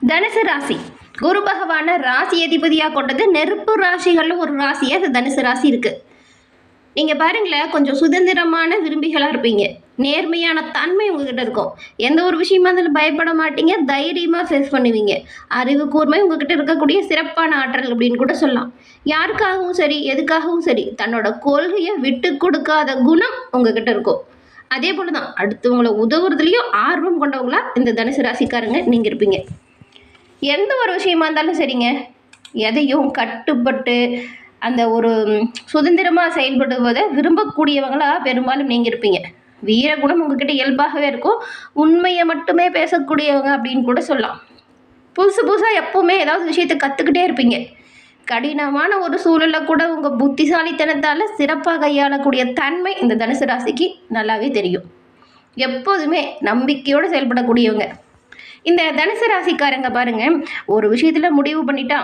தனுசு ராசி குரு பகவான ராசி அதிபதியாக கொண்டது. நெருப்பு ராசிகளில் ஒரு ராசியாக இந்த தனுசு ராசி இருக்குது. நீங்கள் பாருங்களேன், கொஞ்சம் சுதந்திரமான விரும்பிகளாக இருப்பீங்க. நேர்மையான தன்மை உங்ககிட்ட இருக்கும். எந்த ஒரு விஷயமா இருந்தாலும் பயப்பட மாட்டீங்க, தைரியமாக ஃபேஸ் பண்ணுவீங்க. அறிவு கூர்மை உங்ககிட்ட இருக்கக்கூடிய சிறப்பான ஆற்றல் அப்படின்னு கூட சொல்லலாம். யாருக்காகவும் சரி, எதுக்காகவும் சரி, தன்னோட கொள்கையை விட்டு கொடுக்காத குணம் உங்ககிட்ட இருக்கும். அதே போல தான் அடுத்தவங்களை உதவுறதுலேயும் ஆர்வம் கொண்டவங்களா இந்த தனுசு ராசிக்காரங்க நீங்கள் இருப்பீங்க. எந்த ஒரு விஷயமா இருந்தாலும் சரிங்க, எதையும் கட்டுப்பட்டு அந்த ஒரு சுதந்திரமாக செயல்படுவதை விரும்பக்கூடியவங்களாக பெரும்பாலும் நீங்கள் இருப்பீங்க. வீரகுணம் உங்ககிட்ட இயல்பாகவே இருக்கும். உண்மையை மட்டுமே பேசக்கூடியவங்க அப்படின்னு கூட சொல்லலாம். புதுசாக எப்போவுமே ஏதாவது விஷயத்தை கற்றுக்கிட்டே இருப்பீங்க. கடினமான ஒரு சூழலை கூட உங்கள் புத்திசாலித்தனத்தால் சிறப்பாக கையாளக்கூடிய தன்மை இந்த தனுசு ராசிக்கு நல்லாவே தெரியும். எப்போதுமே நம்பிக்கையோடு செயல்படக்கூடியவங்க இந்த தனுசு ராசிக்காரங்க பாருங்க, ஒரு விஷயத்தில் முடிவு பண்ணிட்டா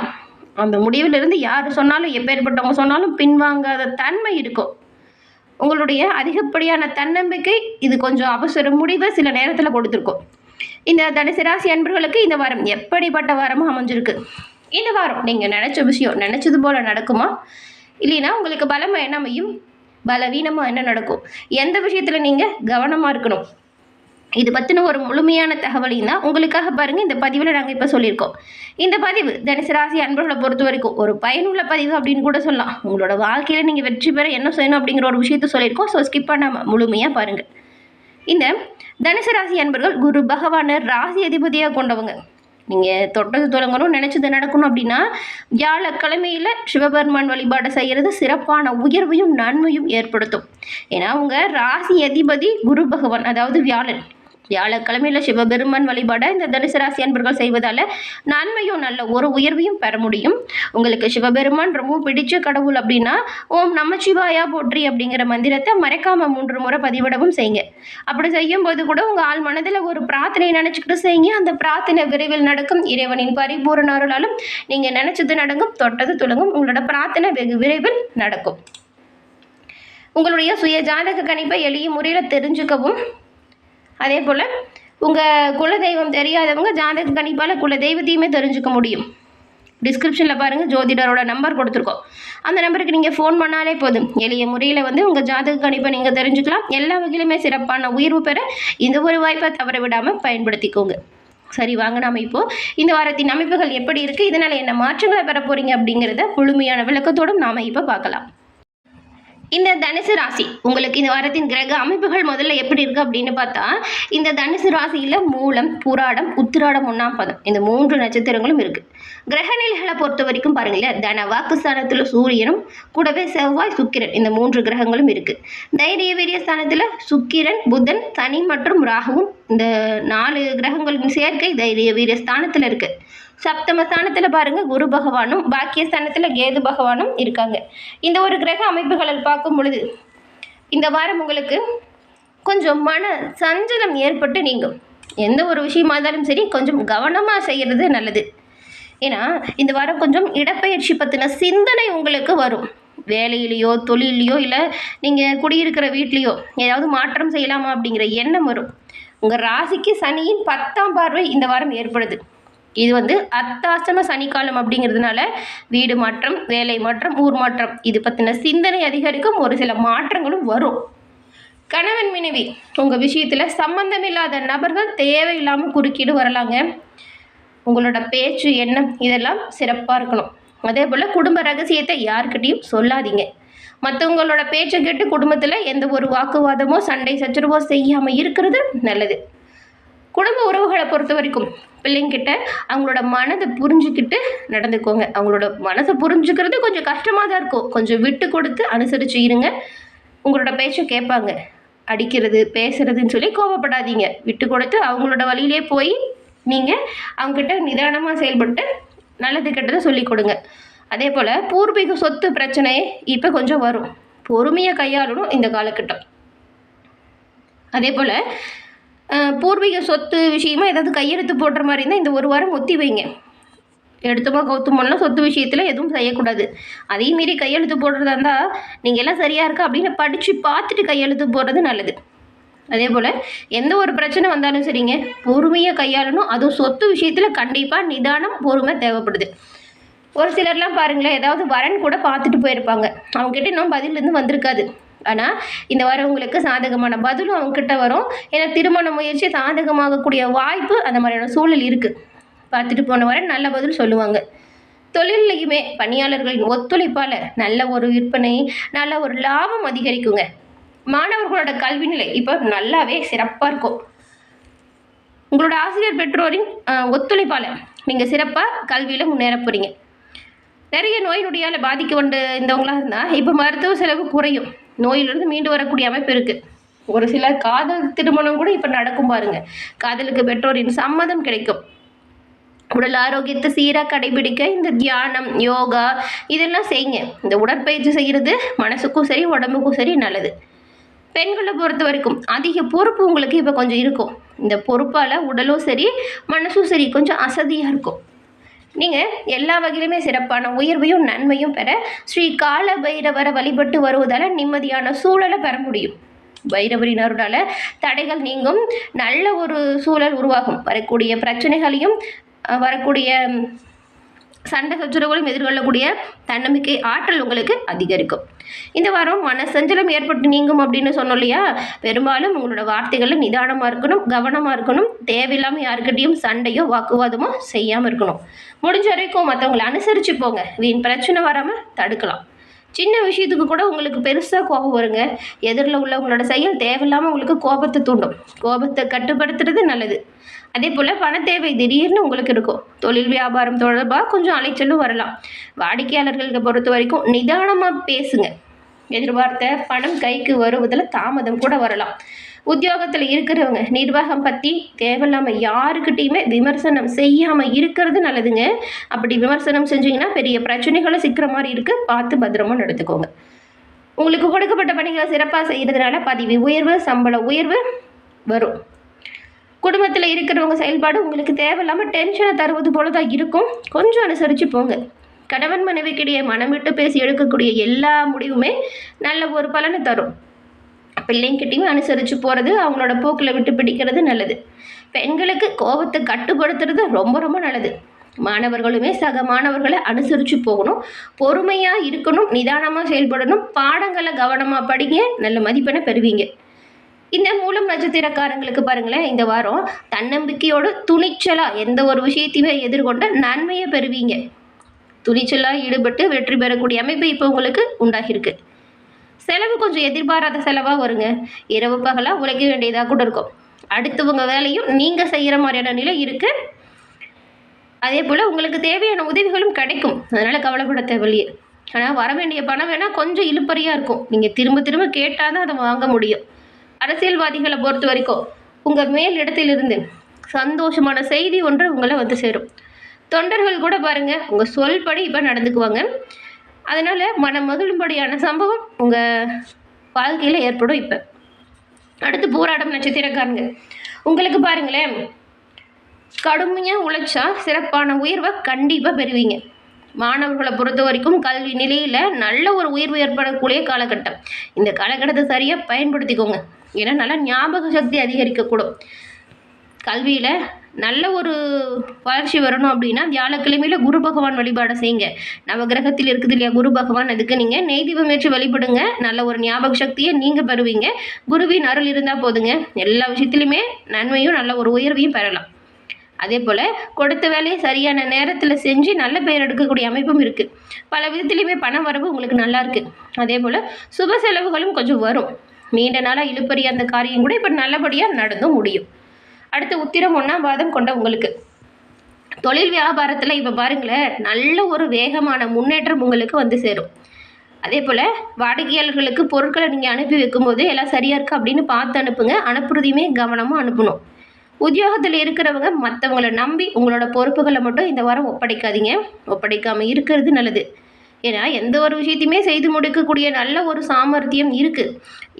அந்த முடிவிலிருந்து யார் சொன்னாலும், எப்பேற்பட்டவங்க சொன்னாலும் பின்வாங்காத தன்மை இருக்கும். உங்களுடைய அதிகப்படியான தன்னம்பிக்கை இது கொஞ்சம் அவசர முடிவை சில நேரத்தில் கொடுத்துருக்கும். இந்த தனுசு ராசி அன்பர்களுக்கு இந்த வாரம் எப்படிப்பட்ட வாரமும் அமைஞ்சிருக்கு. இந்த வாரம் நீங்கள் நினச்ச விஷயம் நினச்சது போல் நடக்குமா, இல்லைன்னா உங்களுக்கு பலமாக என்ன அமையும், பலவீனமாக என்ன நடக்கும், எந்த விஷயத்தில் நீங்கள் கவனமாக இருக்கணும், இது பற்றின ஒரு முழுமையான தகவலையும் தான் உங்களுக்காக பாருங்கள் இந்த பதிவில் நாங்கள் இப்போ சொல்லியிருக்கோம். இந்த பதிவு தனுசு ராசி அன்பர்களை பொறுத்த வரைக்கும் ஒரு பயனுள்ள பதிவு அப்படின்னு கூட சொல்லலாம். உங்களோட வாழ்க்கையில் நீங்கள் வெற்றி பெற என்ன செய்யணும் அப்படிங்கிற ஒரு விஷயத்த சொல்லியிருக்கோம். ஸோ ஸ்கிப் பண்ணாமல் முழுமையாக பாருங்கள். இந்த தனுசு ராசி அன்பர்கள் குரு பகவானை ராசி அதிபதியாக கொண்டவங்க. நீங்கள் தொட்டது தொடங்கணும், நினச்சது நடக்கணும் அப்படின்னா வியாழக்கிழமையில் சிவபெருமான் வழிபாடு செய்கிறது சிறப்பான உயர்வையும் நன்மையும் ஏற்படுத்தும். ஏன்னா உங்கள் ராசி அதிபதி குரு பகவான், அதாவது வியாழன். வியாழக்கிழமையில் சிவபெருமான் வழிபாட இந்த தனுசு ராசி அன்பர்கள் செய்வதால் நன்மையும் நல்ல ஒரு உயர்வையும் பெற முடியும். உங்களுக்கு சிவபெருமான் ரொம்ப பிடிச்ச கடவுள் அப்படின்னா ஓம் நமச்சிவாயா போற்றி அப்படிங்கிற மந்திரத்தை மறைக்காமல் 3 முறை பதிவிடவும் செய்யுங்க. அப்படி செய்யும்போது கூட உங்கள் ஆள் மனதில் ஒரு பிரார்த்தனை நினச்சிக்கிட்டு செய்யுங்க. அந்த பிரார்த்தனை விரைவில் நடக்கும். இறைவனின் பரிபூரண அருளாலும் நீங்கள் நினச்சது நடக்கும், தொட்டது துலங்கும். உங்களோட பிரார்த்தனை வெகு விரைவில் நடக்கும். உங்களுடைய சுய ஜாதக கணிப்பை எளிய முறையில் தெரிஞ்சுக்கவும், அதே போல் உங்கள் குலதெய்வம் தெரியாதவங்க ஜாதக கணிப்பால் குலதெய்வத்தையுமே தெரிஞ்சுக்க முடியும். டிஸ்கிரிப்ஷனில் பாருங்கள், ஜோதிடரோட நம்பர் கொடுத்துருக்கோம். அந்த நம்பருக்கு நீங்கள் ஃபோன் பண்ணாலே போதும். எளிய முறையில் உங்கள் ஜாதக கணிப்பை நீங்கள் தெரிஞ்சுக்கலாம். எல்லா வகையிலுமே சிறப்பான உயர்வு பெற இந்த ஒரு வாய்ப்பை தவற விடாமல் பயன்படுத்திக்கோங்க. சரி, வாங்க நாம் இப்போது இந்த வாரத்தின் அமைப்புகள் எப்படி இருக்குது, இதனால் என்ன மாற்றங்களை பெற போகிறீங்க அப்படிங்கிறத முழுமையான விளக்கத்தோடும் நாம் இப்போ பார்க்கலாம். இந்த தனுசு ராசி உங்களுக்கு இந்த வாரத்தின் கிரக அமைப்புகள் முதல்ல எப்படி இருக்குது அப்படின்னு பார்த்தா, இந்த தனுசு ராசியில் மூலம், பூராடம், உத்திராடம், 1ஆம் பதம் இந்த 3 நட்சத்திரங்களும் இருக்குது. கிரகநிலைகளை பொறுத்த வரைக்கும் பாருங்களேன், தன வாக்குஸ்தானத்தில் சூரியனும் கூடவே செவ்வாய், சுக்கிரன் இந்த 3 கிரகங்களும் இருக்குது. தைரிய வீரிய ஸ்தானத்தில் சுக்கிரன், புதன், சனி மற்றும் ராகுவும் இந்த 4 கிரகங்களின் சேர்க்கை தைரிய வீரிய ஸ்தானத்தில் இருக்குது. சப்தமஸ்தானத்தில் பாருங்கள் குரு பகவானும், பாக்கியஸ்தானத்தில் கேது பகவானும் இருக்காங்க. இந்த ஒரு கிரக அமைப்புகளில் பார்க்கும் பொழுது இந்த வாரம் உங்களுக்கு கொஞ்சம் மன சஞ்சலம் ஏற்பட்டு நீங்கும். எந்த ஒரு விஷயமா இருந்தாலும் சரி கொஞ்சம் கவனமாக செய்கிறது நல்லது. ஏன்னா இந்த வாரம் கொஞ்சம் இடப்பெயர்ச்சி பற்றின சிந்தனை உங்களுக்கு வரும். வேலையிலையோ தொழிலையோ இல்லை நீங்கள் குடியிருக்கிற வீட்லேயோ ஏதாவது மாற்றம் செய்யலாமா அப்படிங்கிற எண்ணம் வரும். உங்கள் ராசிக்கு சனியின் 10ஆம் பார்வை இந்த வாரம் ஏற்படுது. இது அர்த்தாஷ்டம சனிக்காலம் அப்படிங்கிறதுனால வீடு மாற்றம், வேலை மாற்றம், ஊர் மாற்றம் இது பற்றின சிந்தனை அதிகரிக்கும். ஒரு சில மாற்றங்களும் வரும். கணவன் மனைவி உங்கள் விஷயத்தில் சம்பந்தமில்லாத நபர்கள் தேவையில்லாமல் குறுக்கீடு வரலாங்க. உங்களோட பேச்சு, எண்ணம் இதெல்லாம் சிறப்பாக இருக்கணும். அதே போல் குடும்ப ரகசியத்தை யார்கிட்டையும் சொல்லாதீங்க. மற்றவங்களோட பேச்சை கேட்டு குடும்பத்தில் எந்த ஒரு வாக்குவாதமோ சண்டை சச்சரவோ செய்யாமல் இருக்கிறது நல்லது. குடும்ப உறவுகளை பொறுத்த வரைக்கும் பிள்ளைங்கிட்ட அவங்களோட மனதை புரிஞ்சுக்கிட்டு நடந்துக்கோங்க. அவங்களோட மனசை புரிஞ்சுக்கிறது கொஞ்சம் கஷ்டமாக தான் இருக்கும். கொஞ்சம் விட்டு கொடுத்து அனுசரித்து இருங்க. உங்களோட பேச்சை கேட்பாங்க. அடிக்கிறது பேசுகிறதுன்னு சொல்லி கோபப்படாதீங்க. விட்டு கொடுத்து அவங்களோட வழியிலே போய் நீங்கள் அவங்ககிட்ட நிதானமாக செயல்பட்டு நல்லது கெட்டதை சொல்லி கொடுங்க. அதே போல் பூர்வீக சொத்து பிரச்சனை இப்போ கொஞ்சம் வரும். பொறுமையாக கையாளணும் இந்த காலகட்டம். அதே போல் பூர்வீக சொத்து விஷயமா ஏதாவது கையெழுத்து போடுற மாதிரி இருந்தால் இந்த ஒரு வாரம் ஒத்தி வைங்க. எடுத்துமா கௌத்தமெல்லாம் சொத்து விஷயத்தில் எதுவும் செய்யக்கூடாது. அதே மீறி கையெழுத்து போடுறதா இருந்தால் நீங்கள் எல்லாம் சரியாக இருக்கா அப்படின்னு படித்து பார்த்துட்டு கையெழுத்து போடுறது நல்லது. அதே போல் எந்த ஒரு பிரச்சனை வந்தாலும் சரிங்க, பொறுமையாக கையாளணும். அதுவும் சொத்து விஷயத்தில் கண்டிப்பாக நிதானம், பொறுமை தேவைப்படுது. ஒரு சிலர்லாம் பாருங்களேன், ஏதாவது வரன் கூட பார்த்துட்டு போயிருப்பாங்க. அவங்ககிட்ட இன்னும் பதில் இருந்து வந்திருக்காது. ஆனால் இந்த வாரம் உங்களுக்கு சாதகமான பதிலும் அவங்ககிட்ட வரும். ஏன்னா திருமண முயற்சி சாதகமாகக்கூடிய வாய்ப்பு அந்த மாதிரியான சூழல் இருக்குது. பார்த்துட்டு போன வரன் நல்ல பதில் சொல்லுவாங்க. தொழிலையுமே பணியாளர்களின் ஒத்துழைப்பால் நல்ல ஒரு விற்பனை, நல்ல ஒரு லாபம் அதிகரிக்குங்க. மாணவர்களோட கல்வி நிலை இப்போ நல்லாவே சிறப்பாக இருக்கும். உங்களோட ஆசிரியர் பெற்றோரின் ஒத்துழைப்பால் நீங்கள் சிறப்பாக கல்வியில் முன்னேற போகிறீங்க. நிறைய நோய் நொடியால் பாதிக்க கொண்டு இருந்தவங்களாக இருந்தால் இப்போ மருத்துவ செலவு குறையும். நோயிலிருந்து மீண்டு வரக்கூடிய அமைப்பு இருக்குது. ஒரு சில காதல் திருமணம் கூட இப்போ நடக்கும் பாருங்க. காதலுக்கு பெற்றோரின் சம்மதம் கிடைக்கும். உடல் ஆரோக்கியத்தை சீராக கடைபிடிக்க இந்த தியானம், யோகா இதெல்லாம் செய்யுங்க. இந்த உடற்பயிற்சி செய்கிறது மனசுக்கும் சரி உடம்புக்கும் சரி நல்லது. பெண்களை பொறுத்த வரைக்கும் அதிக பொறுப்பு உங்களுக்கு இப்போ கொஞ்சம் இருக்கும். இந்த பொறுப்பால் உடலும் சரி மனசும் சரி கொஞ்சம் அசதியாக இருக்கும். நீங்கள் எல்லா வகையிலுமே சிறப்பான உயர்வையும் நன்மையும் பெற ஸ்ரீ கால பைரவரை வழிபட்டு வருவதால் நிம்மதியான சூழலை பெற முடியும். பைரவரின் அருளால் தடைகள் நீங்கும், நல்ல ஒரு சூழல் உருவாகும். வரக்கூடிய பிரச்சனைகளையும் வரக்கூடிய சண்டை சச்சரவுகளும் எதிர்கொள்ளக்கூடிய தன்னம்பிக்கை ஆற்றல் உங்களுக்கு அதிகரிக்கும். இந்த வாரம் மனசஞ்சலம் ஏற்பட்டு நீங்கும் அப்படின்னு சொன்னோம் இல்லையா? பெரும்பாலும் உங்களோட வார்த்தைகளில் நிதானமாக இருக்கணும், கவனமாக இருக்கணும். தேவையில்லாமல் யாருக்கிட்டையும் சண்டையோ வாக்குவாதமோ செய்யாமல் இருக்கணும். முடிஞ்ச வரைக்கும் மற்றவங்களை அனுசரித்து போங்க. வீண் பிரச்சனை வராமல் தடுக்கலாம். சின்ன விஷயத்துக்கு கூட உங்களுக்கு பெருசாக கோபம் வருங்க. எதிரில் உள்ளவங்களோட செயல் தேவையில்லாமல் உங்களுக்கு கோபத்தை தூண்டும். கோபத்தை கட்டுப்படுத்துறது நல்லது. அதே போல் பண தேவை திடீர்னு உங்களுக்கு இருக்கும். தொழில் வியாபாரம் தொடர்பாக கொஞ்சம் அலைச்சலும் வரலாம். வாடிக்கையாளர்களுக்கு பொறுத்த வரைக்கும் நிதானமாக பேசுங்க. எதிர்பார்த்த பணம் கைக்கு வருவதில் தாமதம் கூட வரலாம். உத்தியோகத்தில் இருக்கிறவங்க நிர்வாகம் பற்றி தேவையில்லாமல் யாருக்கிட்டையுமே விமர்சனம் செய்யாமல் இருக்கிறது நல்லதுங்க. அப்படி விமர்சனம் செஞ்சீங்கன்னா பெரிய பிரச்சனைகளை சிக்கிற மாதிரி இருக்குது. பார்த்து பத்திரமா நடத்துக்கோங்க. உங்களுக்கு கொடுக்கப்பட்ட பணிகளை சிறப்பாக செய்கிறதுனால பதவி உயர்வு, சம்பள உயர்வு வரும். குடும்பத்தில் இருக்கிறவங்க செயல்பாடு உங்களுக்கு தேவையில்லாமல் டென்ஷனை தருவது போல தான் இருக்கும். கொஞ்சம் அனுசரித்து போங்க. கணவன் மனைவிக்கிடையே மனம் விட்டு பேசி எடுக்கக்கூடிய எல்லா முடிவுமே நல்ல ஒரு பலனை தரும். பிள்ளைங்கிட்டையும் அனுசரித்து போகிறது, அவங்களோட போக்கில் விட்டு பிடிக்கிறது நல்லது. பெண்களுக்கு கோபத்தை கட்டுப்படுத்துறது ரொம்ப ரொம்ப நல்லது. மாணவர்களுமே சக மாணவர்களை அனுசரித்து போகணும், பொறுமையாக இருக்கணும், நிதானமாக செயல்படணும். பாடங்களை கவனமாக படிங்க, நல்ல மதிப்பெண்ணை பெறுவீங்க. இந்த மூலம் நட்சத்திரக்காரங்களுக்கு பாருங்களேன், இந்த வாரம் தன்னம்பிக்கையோடு துணிச்சலாக எந்த ஒரு விஷயத்தையுமே எதிர்கொண்டு நன்மையை பெறுவீங்க. துணிச்சலாக ஈடுபட்டு வெற்றி பெறக்கூடிய அமைப்பு இப்போ உங்களுக்கு உண்டாகிருக்கு. செலவு கொஞ்சம் எதிர்பாராத செலவாக வருங்க. இரவு பகலாக உழைக்க வேண்டியதாக கூட இருக்கும். அடுத்தவங்க வேலையும் நீங்கள் செய்கிற மாதிரியான நிலை இருக்குது. அதே போல் உங்களுக்கு தேவையான உதவிகளும் கிடைக்கும். அதனால் கவலைப்பட தேவையில்லையே. ஆனால் வர வேண்டிய பணம் வேணால் கொஞ்சம் இழுப்பறியாக இருக்கும். நீங்கள் திரும்ப திரும்ப கேட்டால் தான் அதை வாங்க முடியும். அரசியல்வாதிகளை பொறுத்த வரைக்கும் உங்கள் மேல் இடத்திலிருந்து சந்தோஷமான செய்தி ஒன்று உங்களை வந்து சேரும். தொண்டர்கள் கூட பாருங்கள், உங்கள் சொல்படி இப்போ நடந்துக்குவாங்க. அதனால் மனம் மகிழும்படியான சம்பவம் உங்கள் வாழ்க்கையில் ஏற்படும். இப்போ அடுத்து போராடும் நட்சத்திரக்காரங்க உங்களுக்கு பாருங்களேன், கடுமையாக உழைச்சா சிறப்பான உயர்வை கண்டிப்பாக பெறுவீங்க. மாணவர்களை பொறுத்த வரைக்கும் கல்வி நிலையில் நல்ல ஒரு உயர்வு ஏற்படக்கூடிய காலகட்டம். இந்த காலகட்டத்தை சரியாக பயன்படுத்திக்கோங்க. ஏன்னா நல்லா ஞாபக சக்தி அதிகரிக்கக்கூடும். கல்வியில் நல்ல ஒரு வளர்ச்சி வரணும் அப்படின்னா வியாழக்கிழமையில் குரு பகவான் வழிபாடை செய்யுங்க. நவகிரகத்தில் இருக்குது இல்லையா குரு பகவான், அதுக்கு நீங்கள் நெய் தீபம் வச்சு வழிபடுங்க. நல்ல ஒரு ஞாபக சக்தியை நீங்கள் பெறுவீங்க. குருவின் அருள் இருந்தால் போதுங்க, எல்லா விஷயத்துலையுமே நன்மையும் நல்ல ஒரு உயர்வையும் பெறலாம். அதே போல் கொடுத்த வேலையை சரியான நேரத்தில் செஞ்சு நல்ல பெயர் எடுக்கக்கூடிய அமைப்பும் இருக்குது. பல விதத்துலேயுமே பண வரவு உங்களுக்கு நல்லா இருக்குது. அதே போல் சுப செலவுகளும் கொஞ்சம் வரும். நீண்ட நாளாக இழுப்பறிய அந்த காரியம் கூட இப்போ நல்லபடியாக நடந்தும் முடியும். அடுத்து உத்திரம் 1ஆம் பாதம் கொண்ட உங்களுக்கு தொழில் வியாபாரத்தில் இப்போ பாருங்களேன், நல்ல ஒரு வேகமான முன்னேற்றம் உங்களுக்கு வந்து சேரும். அதே போல் வாடிக்கையாளர்களுக்கு பொருட்களை நீங்கள் அனுப்பி வைக்கும்போது எல்லாம் சரியாக இருக்குது அப்படின்னு பார்த்து அனுப்புங்க. அனுப்புறதையுமே கவனமாக அனுப்பணும். உத்தியோகத்தில் இருக்கிறவங்க மற்றவங்களை நம்பி உங்களோட பொறுப்புகளை மட்டும் இந்த வாரம் ஒப்படைக்காதீங்க. ஒப்படைக்காமல் இருக்கிறது நல்லது. ஏன்னா எந்த ஒரு விஷயத்தையுமே செய்து முடிக்கக்கூடிய நல்ல ஒரு சாமர்த்தியம் இருக்குது.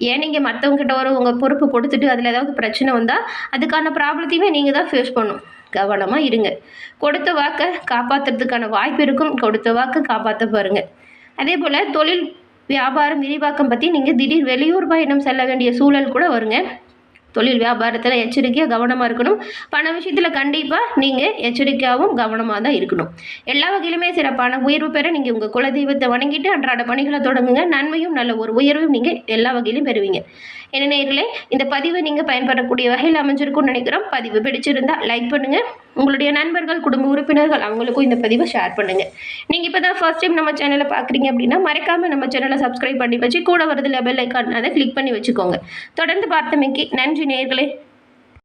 ஏன் நீங்கள் மற்றவங்ககிட்ட உங்கள் பொறுப்பு கொடுத்துட்டு அதில் ஏதாவது பிரச்சனை வந்தால் அதுக்கான ப்ராப்ளத்தையுமே நீங்கள் தான் ஃபேஸ் பண்ணணும். கவனமாக இருங்க. கொடுத்த வாக்கை காப்பாற்றுறதுக்கான வாய்ப்பு இருக்கும். கொடுத்த வாக்கை காப்பாற்ற பாருங்கள். அதே போல் தொழில் வியாபாரம் விரிவாக்கம் பற்றி நீங்கள் திடீர் வெளியூர் பயணம் செல்ல வேண்டிய சூழல் கூட வருங்க. தொழில் வியாபாரத்தில் எச்சரிக்கையாக கவனமாக இருக்கணும். பண விஷயத்தில் கண்டிப்பாக நீங்கள் எச்சரிக்கையாகவும் கவனமாக தான் இருக்கணும். எல்லா வகையிலுமே சிறப்பான உயர்வு பெற நீங்கள் உங்கள் குலதெய்வத்தை வணங்கிட்டு அன்றாட பணிகளை தொடங்குங்க. நன்மையும் நல்ல ஒரு உயர்வும் நீங்கள் எல்லா வகையிலும் பெறுவீங்க. என்ன நேயர்களே, இந்த பதிவு நீங்கள் பயன்படக்கூடிய வகையில் அமைஞ்சிருக்கும்னு நினைக்கிறோம். பதிவு பிடிச்சிருந்தா லைக் பண்ணுங்கள். உங்களுடைய நண்பர்கள், குடும்ப உறுப்பினர்கள் அவங்களுக்கும் இந்த பதிவை ஷேர் பண்ணுங்கள். நீங்கள் இப்போ தான் ஃபர்ஸ்ட் டைம் நம்ம சேனலை பார்க்குறீங்க அப்படின்னா மறக்காமல் நம்ம சேனலை சப்ஸ்கிரைப் பண்ணி வச்சு கூட வரதில் பெல் ஐக்கான் அதை கிளிக் பண்ணி வச்சுக்கோங்க. தொடர்ந்து பார்த்தமைக்கு நன்றி நேயர்களே.